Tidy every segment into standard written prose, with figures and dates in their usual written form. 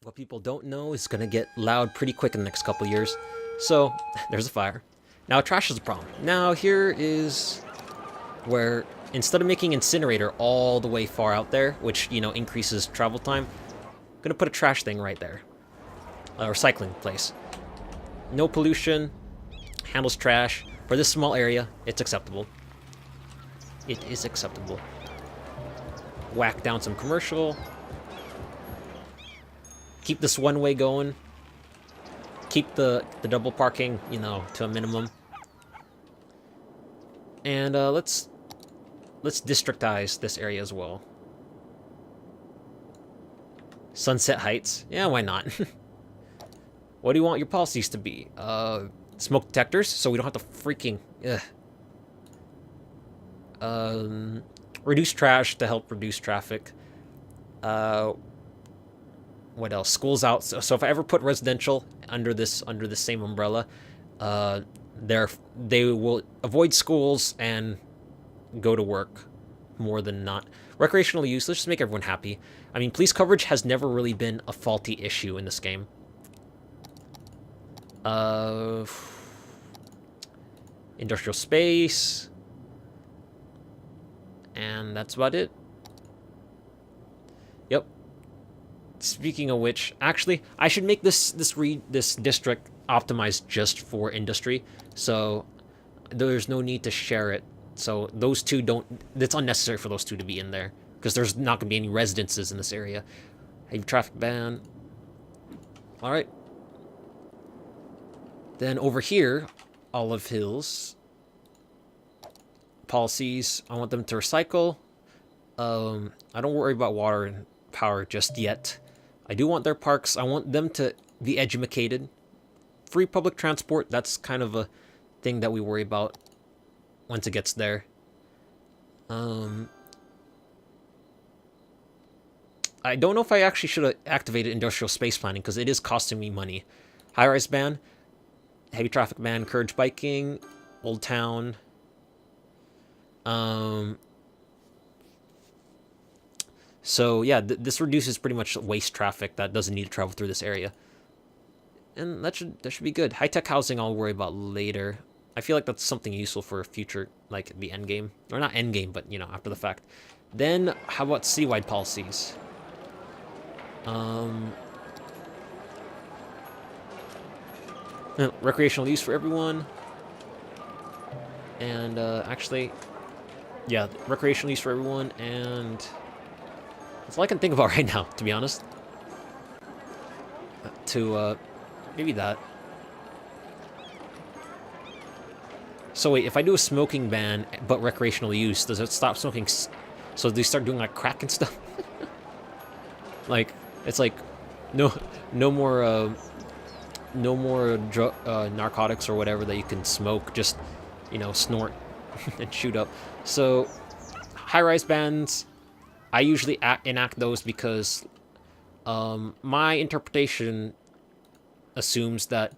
What people don't know is gonna get loud pretty quick in the next couple years. So, there's a fire. Now, trash is a problem. Now, here is where, instead of making incinerator all the way far out there, which, you know, increases travel time, I'm gonna put a trash thing right there. A recycling place. No pollution, handles trash. For this small area, it's acceptable. It is acceptable. Whack down some commercial. Keep this one way going. Keep the double parking, you know, to a minimum. And let's districtize this area as well. Sunset Heights. Yeah, why not? What do you want your policies to be? Smoke detectors, so we don't have to freaking... reduce trash to help reduce traffic. What else? School's out. So if I ever put residential under this same umbrella, they will avoid schools and go to work more than not. Recreational use. Let's just make everyone happy. I mean, police coverage has never really been a faulty issue in this game. Industrial space, and that's about it. Yep. Speaking of which, actually, I should make this district optimized just for industry, so there's no need to share it. So those two don't. It's unnecessary for those two to be in there because there's not going to be any residences in this area. Heavy traffic ban. All right. Then over here, Olive Hills policies. I want them to recycle. I don't worry about water and power just yet. I do want their parks. I want them to be educated. Free public transport. That's kind of a thing that we worry about once it gets there. I don't know if I actually should have activated industrial space planning because it is costing me money. High-rise ban. Heavy traffic ban, encourage biking, Old Town. So yeah, this reduces pretty much waste traffic that doesn't need to travel through this area, and that should be good. High tech housing I'll worry about later. I feel like that's something useful for a future, like the end game, or not end game, but you know, after the fact. Then how about citywide policies? Recreational use for everyone. And actually, yeah, recreational use for everyone, and that's all I can think about right now, to be honest. Maybe that. So wait, if I do a smoking ban but recreational use, does it stop smoking? So they start doing like crack and stuff? Like, it's like no more narcotics or whatever that you can smoke, just, you know, snort and shoot up. So high-rise bans, I usually enact those because my interpretation assumes that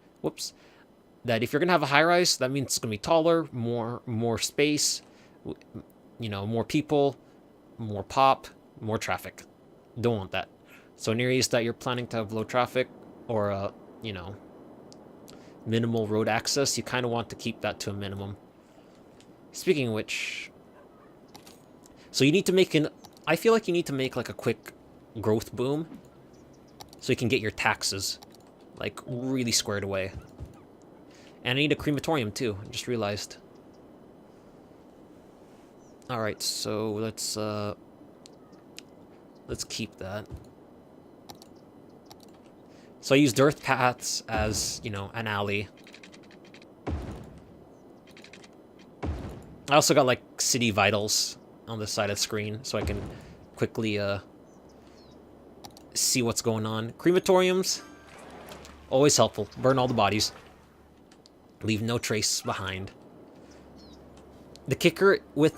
that if you're gonna have a high-rise, that means it's gonna be taller, more space, you know, more people, more pop, more traffic. Don't want that. So in areas that you're planning to have low traffic or you know, minimal road access, you kind of want to keep that to a minimum. Speaking of which, so you need to make I feel like you need to make like a quick growth boom so you can get your taxes like really squared away. And I need a crematorium too, I just realized. Alright, so let's keep that. So I used dirt paths as, you know, an alley. I also got like city vitals on the side of the screen so I can quickly see what's going on. Crematoriums, always helpful. Burn all the bodies. Leave no trace behind. The kicker with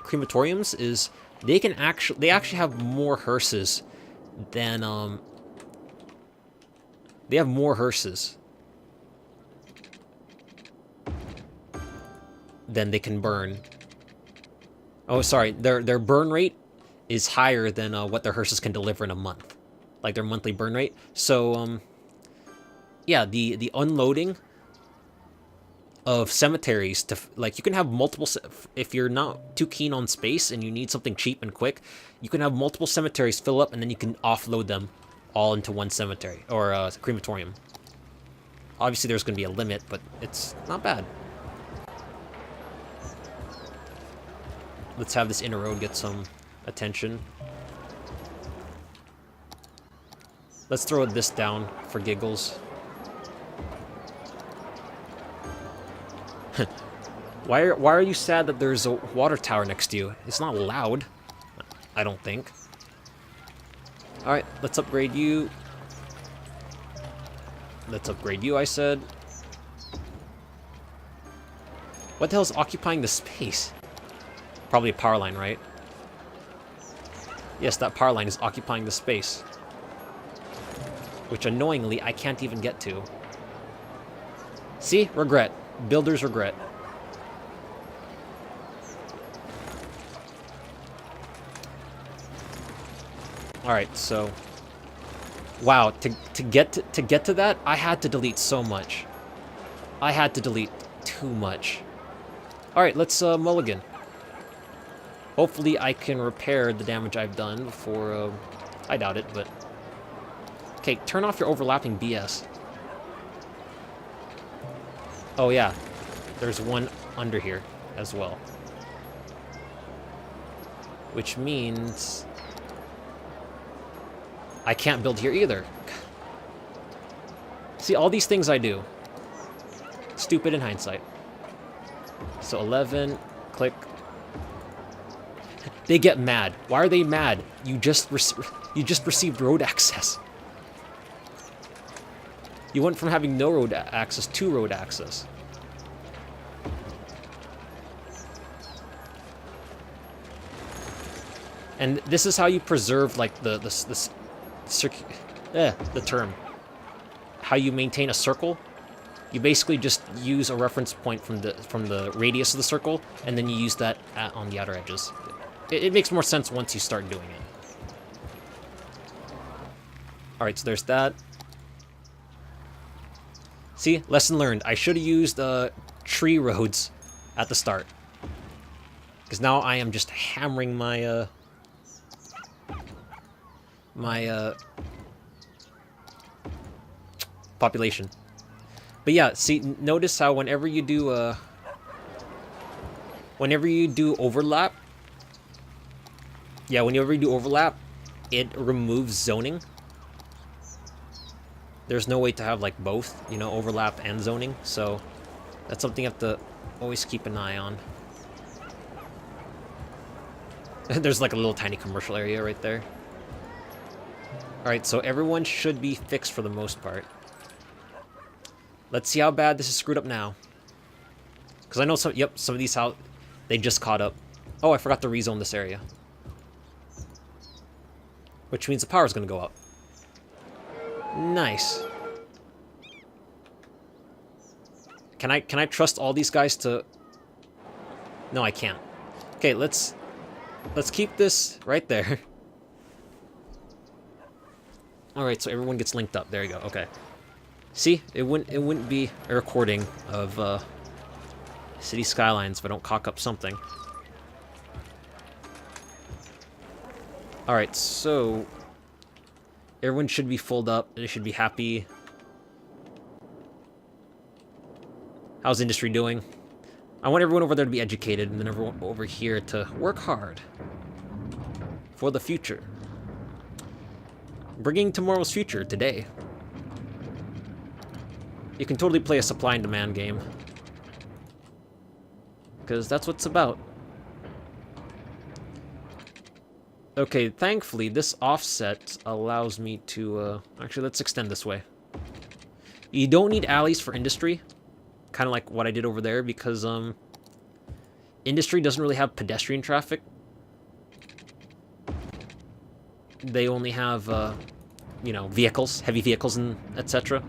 crematoriums is they actually have more hearses than they have more hearses than they can burn. Oh, sorry, their burn rate is higher than what their hearses can deliver in a month, like their monthly burn rate. So yeah, the unloading of cemeteries to like, you can have multiple, if you're not too keen on space and you need something cheap and quick, you can have multiple cemeteries fill up and then you can offload them all into one cemetery or a crematorium. Obviously there's going to be a limit, but it's not bad. Let's have this inner road get some attention. Let's throw this down for giggles. Why are you sad that there's a water tower next to you? It's not loud, I don't think. Alright, let's upgrade you. Let's upgrade you, I said. What the hell is occupying the space? Probably a power line, right? Yes, that power line is occupying the space. Which, annoyingly, I can't even get to. See? Regret. Builder's regret. Alright, so... Wow, to get to that, I had to delete so much. I had to delete too much. Alright, let's mulligan. Hopefully I can repair the damage I've done before... I doubt it, but... Okay, turn off your overlapping BS. Oh yeah, there's one under here as well. Which means... I can't build here either. See, all these things I do. Stupid in hindsight. So 11, click. They get mad. Why are they mad? You just received road access. You went from having no road access to road access. And this is how you preserve, like, the term. How you maintain a circle. You basically just use a reference point from the radius of the circle, and then you use that on the outer edges. It makes more sense once you start doing it. Alright, so there's that. See, lesson learned. I should have used tree roads at the start. Because now I am just hammering my population. But yeah, see, notice how whenever you do overlap, it removes zoning. There's no way to have, like, both, you know, overlap and zoning, so that's something you have to always keep an eye on. There's, like, a little tiny commercial area right there. Alright, so everyone should be fixed for the most part. Let's see how bad this is screwed up now. Because I know some of these, how they just caught up. Oh, I forgot to rezone this area. Which means the power's gonna go up. Nice. Can I trust all these guys to... No, I can't. Okay, let's keep this right there. Alright, so everyone gets linked up. There you go. Okay. See? It wouldn't be a recording of City Skylines if I don't cock up something. Alright, so everyone should be full up. They should be happy. How's industry doing? I want everyone over there to be educated, and then everyone over here to work hard for the future. Bringing tomorrow's future today. You can totally play a supply and demand game. Because that's what it's about. Okay, thankfully, this offset allows me to... Actually, let's extend this way. You don't need alleys for industry. Kind of like what I did over there, because industry doesn't really have pedestrian traffic. They only have, you know, vehicles, heavy vehicles, and etc.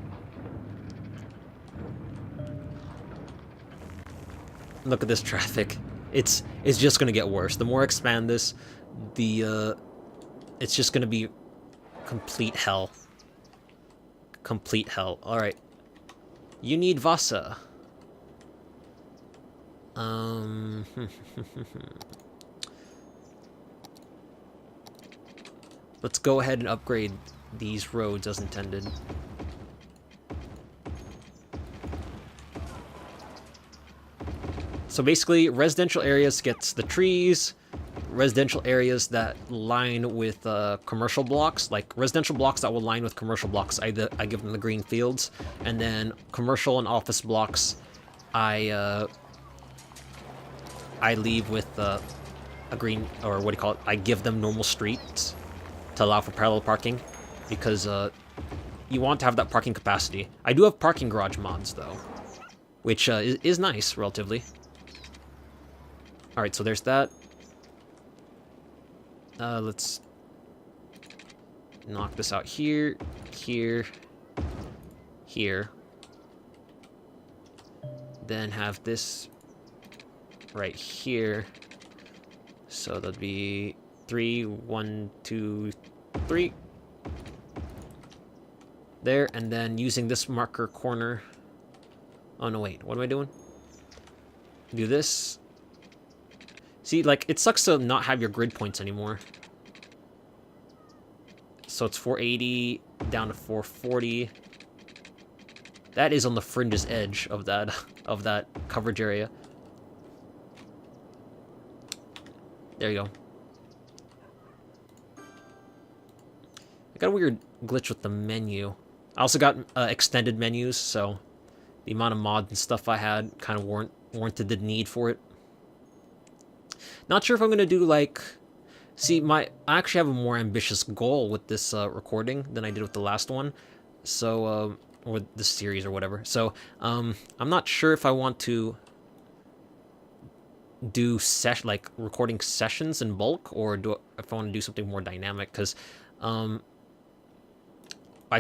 Look at this traffic. It's just going to get worse. The more I expand this, it's just gonna be complete hell. Complete hell. Alright. You need Vasa. Let's go ahead and upgrade these roads as intended. So basically, residential areas gets the trees, residential areas that line with commercial blocks, like residential blocks that will line with commercial blocks, I give them the green fields, and then commercial and office blocks, I leave with a green, or what do you call it? I give them normal streets to allow for parallel parking, because you want to have that parking capacity. I do have parking garage mods though, which is nice relatively. All right, so there's that. Let's knock this out here, here, here. Then have this right here. So that'd be 3, 1, 2, 3. There, and then using this marker corner. Oh no, wait, what am I doing? Do this. See, like, it sucks to not have your grid points anymore. So it's 480 down to 440. That is on the fringe's edge of that coverage area. There you go. I got a weird glitch with the menu. I also got extended menus, so the amount of mods and stuff I had kind of warranted the need for it. Not sure if I'm gonna do like, see, I actually have a more ambitious goal with this recording than I did with the last one, so or this series or whatever. So I'm not sure if I want to do recording sessions in bulk, or if I want to do something more dynamic, because I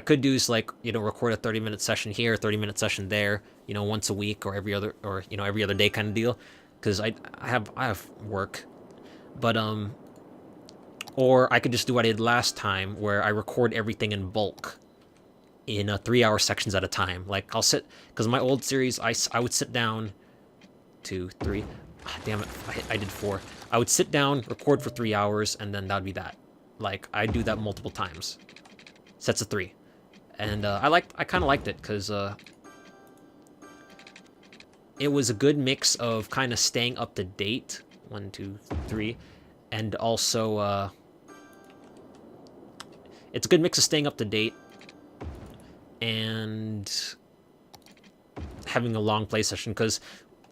could do is like, you know, record a 30-minute session here, 30-minute session there, you know, once a week or every other, or you know, every other day kind of deal, because I have work. But or I could just do what I did last time, where I record everything in bulk in 3-hour sections at a time. Like, I'll sit, because my old series, I would sit down 2, 3, damn it, I did 4. I would sit down, record for 3 hours, and then that'd be that. Like, I do that multiple times, sets of 3, and I kind of liked it, because it was a good mix of kind of staying up to date, 1, 2, 3, and also it's a good mix of staying up to date and having a long play session, because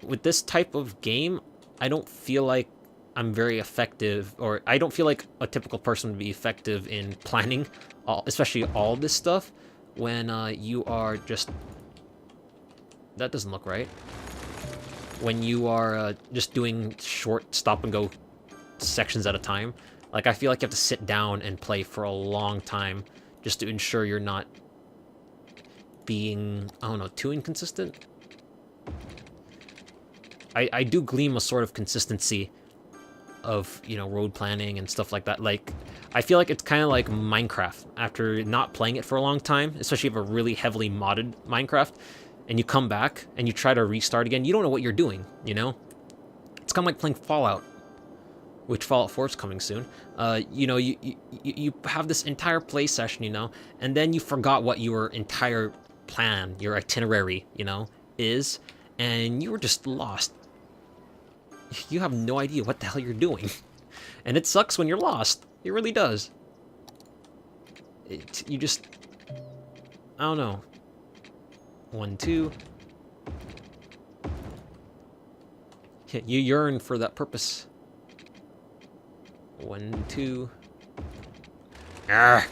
with this type of game, I don't feel like I'm very effective, or I don't feel like a typical person would be effective in planning, especially all this stuff, when you are just... That doesn't look right. When you are just doing short stop-and-go sections at a time. Like, I feel like you have to sit down and play for a long time just to ensure you're not being, I don't know, too inconsistent? I do glean a sort of consistency of, you know, road planning and stuff like that. Like, I feel like it's kind of like Minecraft. After not playing it for a long time, especially if you have a really heavily modded Minecraft, and you come back and you try to restart again, you don't know what you're doing, you know? It's kind of like playing Fallout, which Fallout 4 is coming soon. You know, you have this entire play session, you know, and then you forgot what your entire plan, your itinerary, you know, is, and you were just lost. You have no idea what the hell you're doing. And it sucks when you're lost. It really does. You just... I don't know. 1, 2. You yearn for that purpose. 1, 2. Arrgh.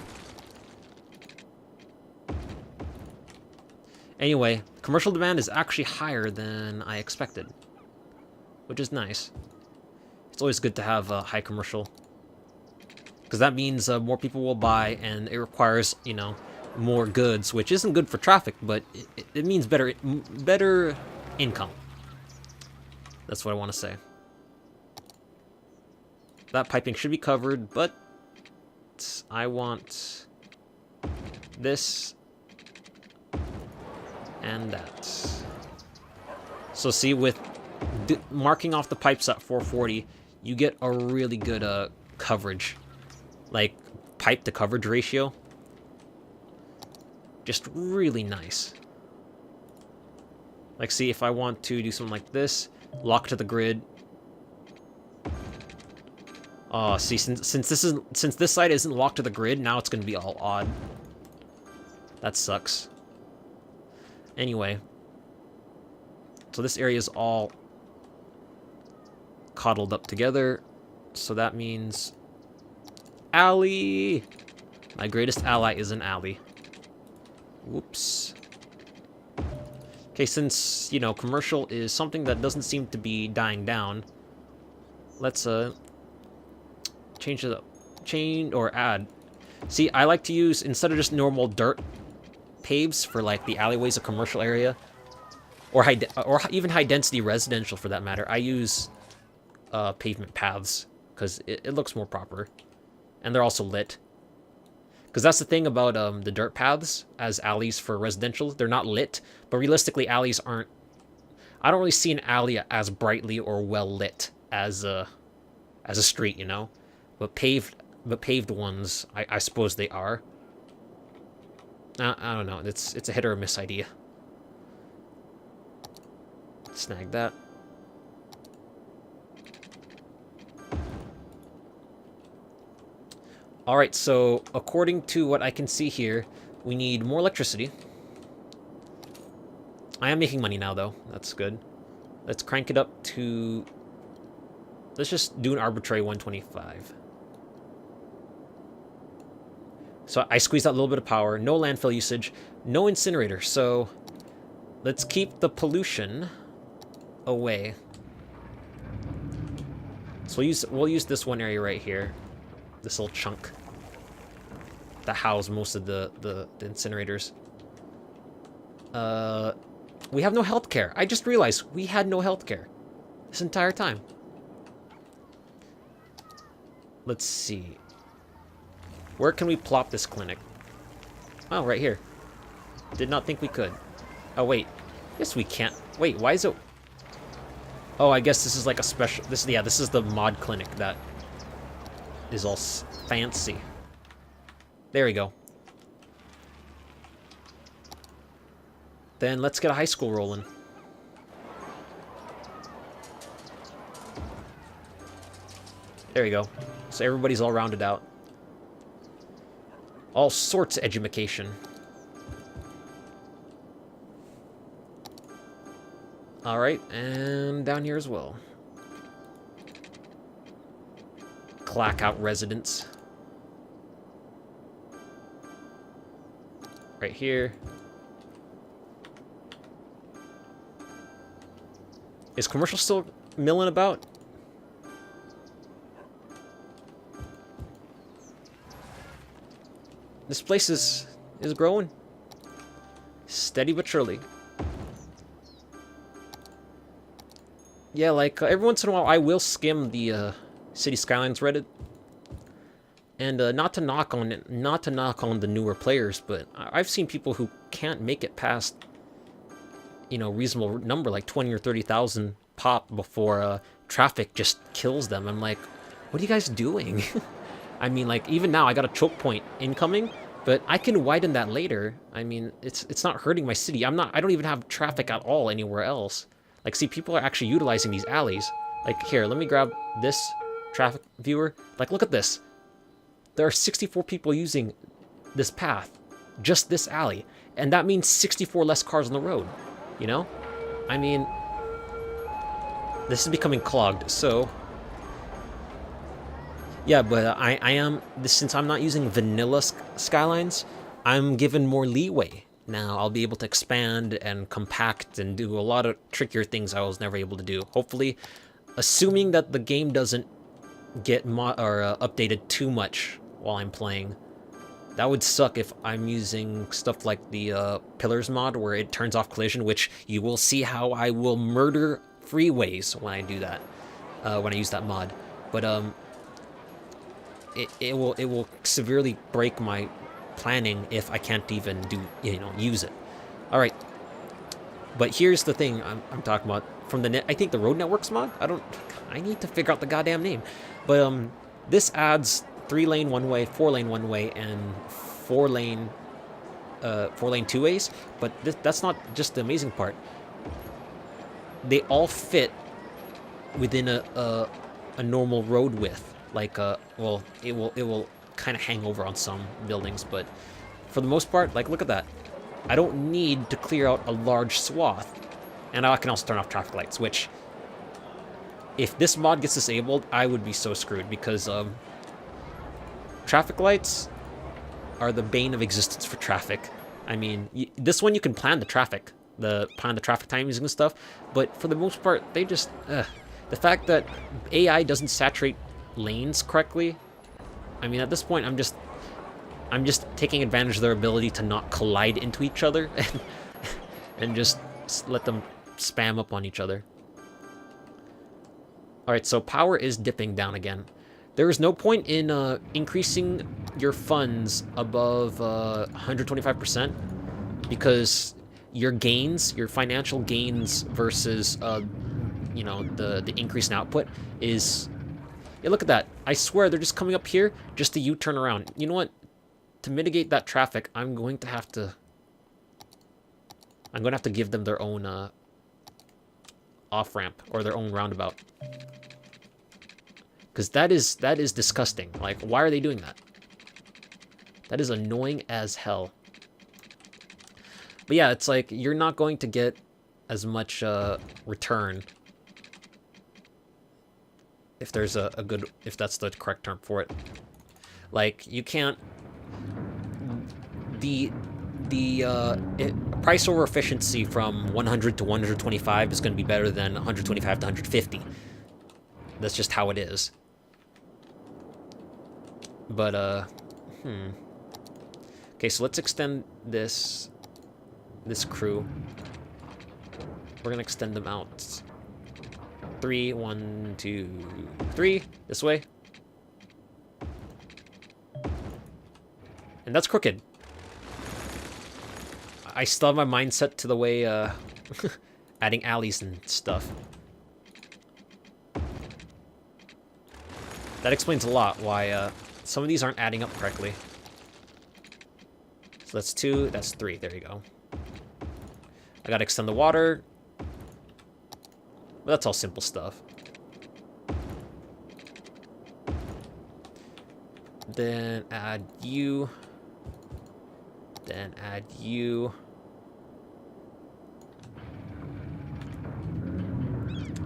Anyway, commercial demand is actually higher than I expected, which is nice. It's always good to have high commercial, because that means more people will buy, and it requires, you know, more goods, which isn't good for traffic, but it means better income. That's what I want to say. that piping should be covered, but I want this and that. So see, with marking off the pipes at 440, you get a really good coverage, like pipe to coverage ratio. Just really nice. Like, see, if I want to do something like this, lock to the grid. Oh, see, since this side isn't locked to the grid, now it's gonna be all odd. That sucks. Anyway, so this area is all coddled up together, so that means alley. My greatest ally is an alley. Whoops. Okay, since, you know, commercial is something that doesn't seem to be dying down, let's change it up. Change or add. See, I like to use, instead of just normal dirt paves for like the alleyways of commercial area, or even high density residential for that matter, I use pavement paths because it looks more proper, and they're also lit. Because that's the thing about the dirt paths as alleys for residential. They're not lit, but realistically, alleys aren't... I don't really see an alley as brightly or well lit as a street, you know? But paved ones, I suppose they are. I don't know. It's a hit or a miss idea. Snag that. Alright, so according to what I can see here, we need more electricity. I am making money now, though. That's good. Let's crank it up to... Let's just do an arbitrary 125. So I squeezed out a little bit of power. No landfill usage. No incinerator. So let's keep the pollution away. So we'll use this one area right here. This little chunk that house most of the incinerators. We have no healthcare. I just realized we had no healthcare this entire time. Let's see. Where can we plop this clinic? Oh, right here. Did not think we could. Oh, wait. Yes, we can't. Wait, why is it... Oh, I guess this is like a special... This is the mod clinic that is all fancy. There we go. Then let's get a high school rolling. There we go. So everybody's all rounded out. All sorts of edumacation. Alright, and down here as well. Clack out residents. Right here. Is commercial still milling about? This place is growing. Steady but surely. Yeah, like every once in a while I will skim the City Skylines Reddit. And not to knock on the newer players, but I've seen people who can't make it past, you know, reasonable number, like 20 or 30,000 pop before traffic just kills them. I'm like, what are you guys doing? I mean, like, even now I got a choke point incoming, but I can widen that later. I mean, it's not hurting my city. I don't even have traffic at all anywhere else. Like, see, people are actually utilizing these alleys. Like, here, let me grab this traffic viewer. Like, look at this. There are 64 people using this path, just this alley, and that means 64 less cars on the road, you know? I mean, this is becoming clogged, so... Yeah, but I am, since I'm not using vanilla Skylines, I'm given more leeway. Now I'll be able to expand and compact and do a lot of trickier things I was never able to do. Hopefully, assuming that the game doesn't get updated too much while I'm playing. That would suck if I'm using stuff like the Pillars mod where it turns off collision, which you will see how I will murder freeways when I do that, when I use that mod. But it will severely break my planning if I can't even use it. All right, but here's the thing I'm talking about from the net. I think the Road Networks mod. I need to figure out the goddamn name, but this adds 3-lane one-way, 4-lane one-way, and 4-lane 2-ways. But that's not just the amazing part. They all fit within a normal road width. Like well, it will kind of hang over on some buildings, but for the most part, like, look at that. I don't need to clear out a large swath, and I can also turn off traffic lights. Which, if this mod gets disabled, I would be so screwed, because traffic lights are the bane of existence for traffic. I mean, this one you can plan the traffic, plan the traffic timings and stuff, but for the most part, they just the fact that AI doesn't saturate lanes correctly. I mean, at this point, I'm just taking advantage of their ability to not collide into each other, and just let them spam up on each other. All right, so power is dipping down again. There is no point in increasing your funds above 125%, because your gains, your financial gains versus the increase in output is. Yeah, look at that. I swear they're just coming up here just to U-turn around. You know what? To mitigate that traffic, I'm going to have to give them their own off-ramp, or their own roundabout. Because that is disgusting. Like, why are they doing that? That is annoying as hell. But yeah, it's like, you're not going to get as much return if there's if that's the correct term for it. Like, you can't. The price over efficiency from 100 to 125 is going to be better than 125 to 150. That's just how it is. But okay, so let's extend this crew. We're gonna extend them out. 3, 1, 2, 3. This way. And that's crooked. I still have my mindset to the way adding alleys and stuff. That explains a lot why some of these aren't adding up correctly. So that's 2, that's 3. There you go. I gotta extend the water. But that's all simple stuff. Then add you. Then add you.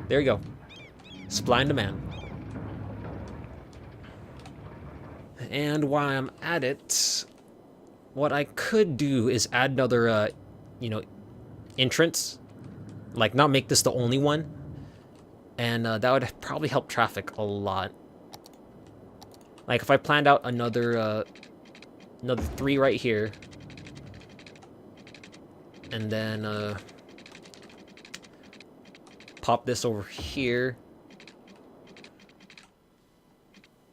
There you go. Supply and demand. And while I'm at it, what I could do is add another, entrance. Like, not make this the only one. And that would probably help traffic a lot. Like, if I planned out another 3 right here. And then pop this over here.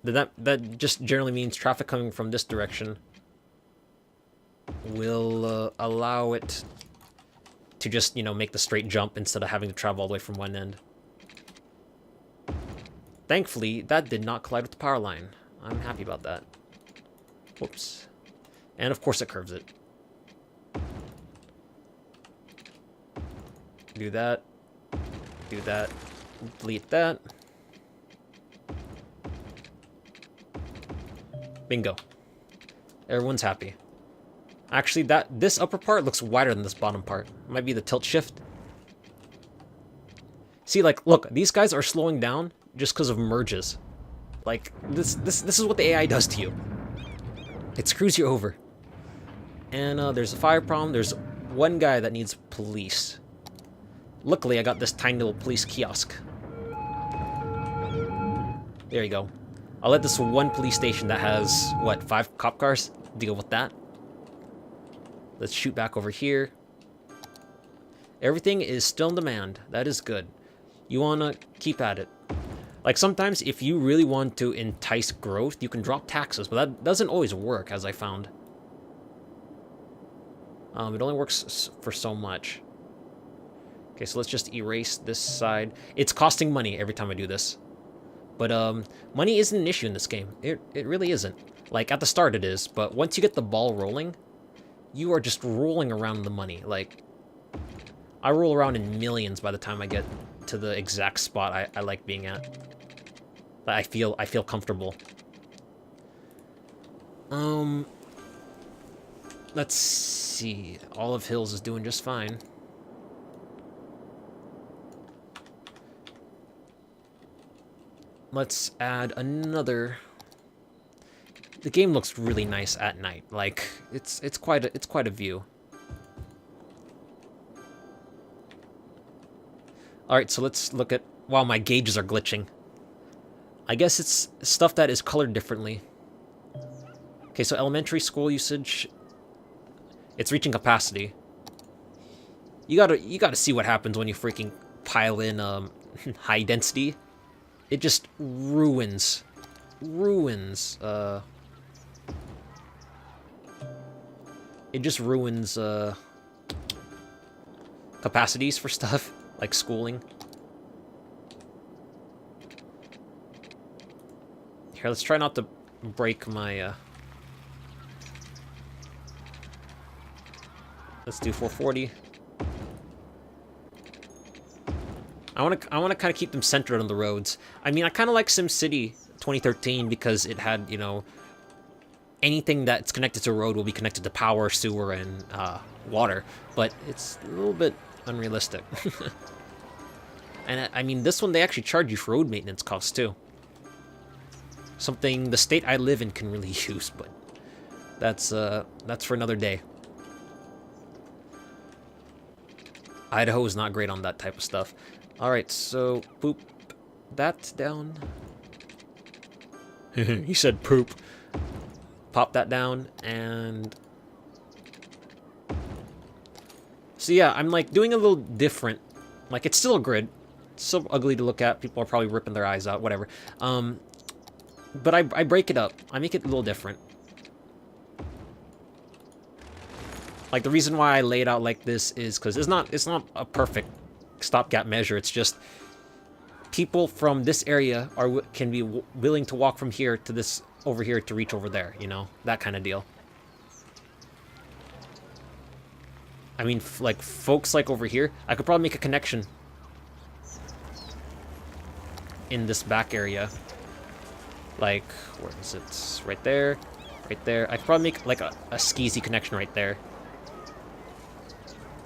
Then that just generally means traffic coming from this direction will allow it to just, make the straight jump instead of having to travel all the way from one end. Thankfully, that did not collide with the power line. I'm happy about that. Whoops. And of course it curves it. Do that. Do that. Delete that. Bingo. Everyone's happy. Actually, this upper part looks wider than this bottom part. Might be the tilt shift. See, like, look, these guys are slowing down just because of merges. Like, this is what the AI does to you. It screws you over. And there's a fire problem. There's one guy that needs police. Luckily, I got this tiny little police kiosk. There you go. I'll let this one police station that has, what, 5 cop cars deal with that. Let's shoot back over here. Everything is still in demand. That is good. You want to keep at it. Like, sometimes if you really want to entice growth, you can drop taxes, but that doesn't always work, as I found. It only works for so much. Okay, so let's just erase this side. It's costing money every time I do this. But money isn't an issue in this game. It really isn't. Like, at the start it is, but once you get the ball rolling, you are just rolling around the money. Like, I roll around in millions by the time I get to the exact spot I like being at. I feel comfortable. Let's see. Olive Hills is doing just fine. Let's add another. The game looks really nice at night. Like, it's quite a view. All right, so let's look at. Wow, my gauges are glitching. I guess it's stuff that is colored differently. Okay, so elementary school usage. It's reaching capacity. You gotta see what happens when you freaking pile in high density. It just ruins it just ruins capacities for stuff like schooling. Here, let's try not to break my let's do 440. I want to kind of keep them centered on the roads. I mean, I kind of like SimCity 2013 because it had, you know, anything that's connected to a road will be connected to power, sewer, and water. But it's a little bit unrealistic. And I mean, this one, they actually charge you for road maintenance costs, too. Something the state I live in can really use, but that's for another day. Idaho is not great on that type of stuff. Alright, so poop that down. He said poop. Pop that down, and... So yeah, I'm like doing a little different. Like, it's still a grid. It's still ugly to look at. People are probably ripping their eyes out, whatever. But I break it up. I make it a little different. Like, the reason why I lay it out like this is because it's not a perfect stopgap measure. It's just people from this area can be willing to walk from here to this over here to reach over there, you know, that kind of deal. I mean, like, folks like over here, I could probably make a connection in this back area. Like, where is it? Right there, right there. I could probably make like a skeezy connection right there.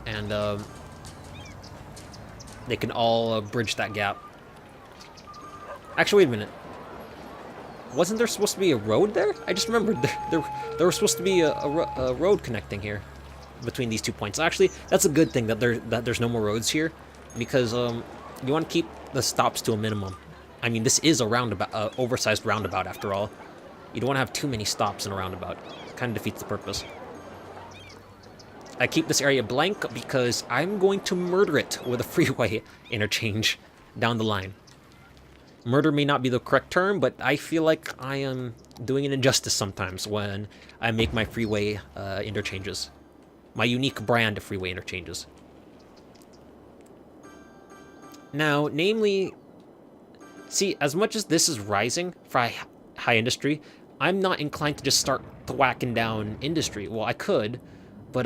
And they can all bridge that gap. Actually, wait a minute. Wasn't there supposed to be a road there? I just remembered there was supposed to be a road connecting here between these 2 points. Actually, that's a good thing that there's no more roads here, because you want to keep the stops to a minimum. I mean, this is a roundabout, oversized roundabout after all. You don't want to have too many stops in a roundabout. It kind of defeats the purpose. I keep this area blank because I'm going to murder it with a freeway interchange down the line. Murder may not be the correct term, but I feel like I am doing an injustice sometimes when I make my freeway interchanges. My unique brand of freeway interchanges. Now, namely, see, as much as this is rising for high industry, I'm not inclined to just start thwacking down industry. Well, I could, but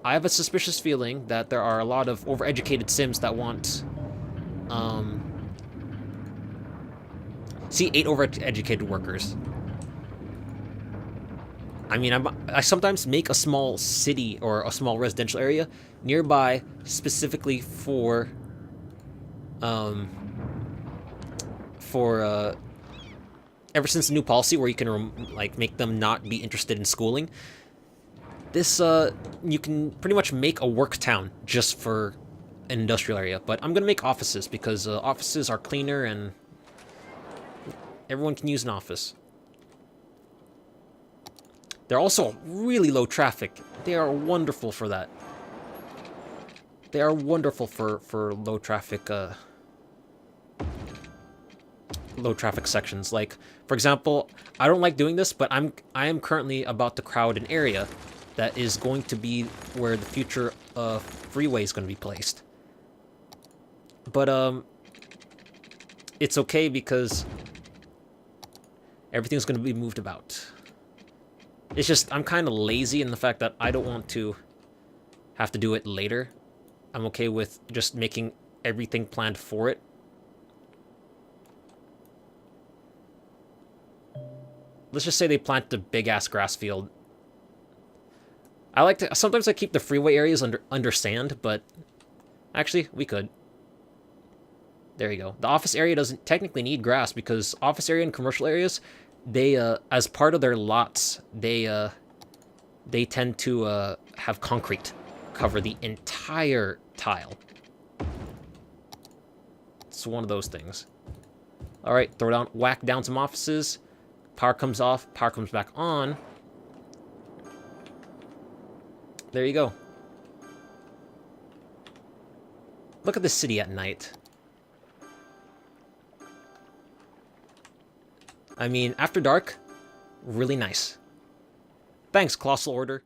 I have a suspicious feeling that there are a lot of overeducated Sims that want... See, 8 overeducated workers. I mean, I sometimes make a small city or a small residential area nearby specifically for ever since the new policy where you can like make them not be interested in schooling. This you can pretty much make a work town just for an industrial area, but I'm gonna make offices because offices are cleaner and everyone can use an office. They're also really low traffic. They are wonderful for that. They are wonderful for low traffic low traffic sections. Like, for example, I don't like doing this, but I am currently about to crowd an area that is going to be where the future freeway is going to be placed. But it's okay because everything's going to be moved about. It's just I'm kind of lazy in the fact that I don't want to have to do it later. I'm okay with just making everything planned for it. Let's just say they plant a big-ass grass field. I like to... Sometimes I keep the freeway areas under sand, but... Actually, we could. There you go. The office area doesn't technically need grass because office area and commercial areas, they, as part of their lots, they tend to, have concrete cover the entire tile. It's one of those things. Alright, whack down some offices. Power comes off, power comes back on. There you go. Look at the city at night. I mean, after dark, really nice. Thanks, Colossal Order.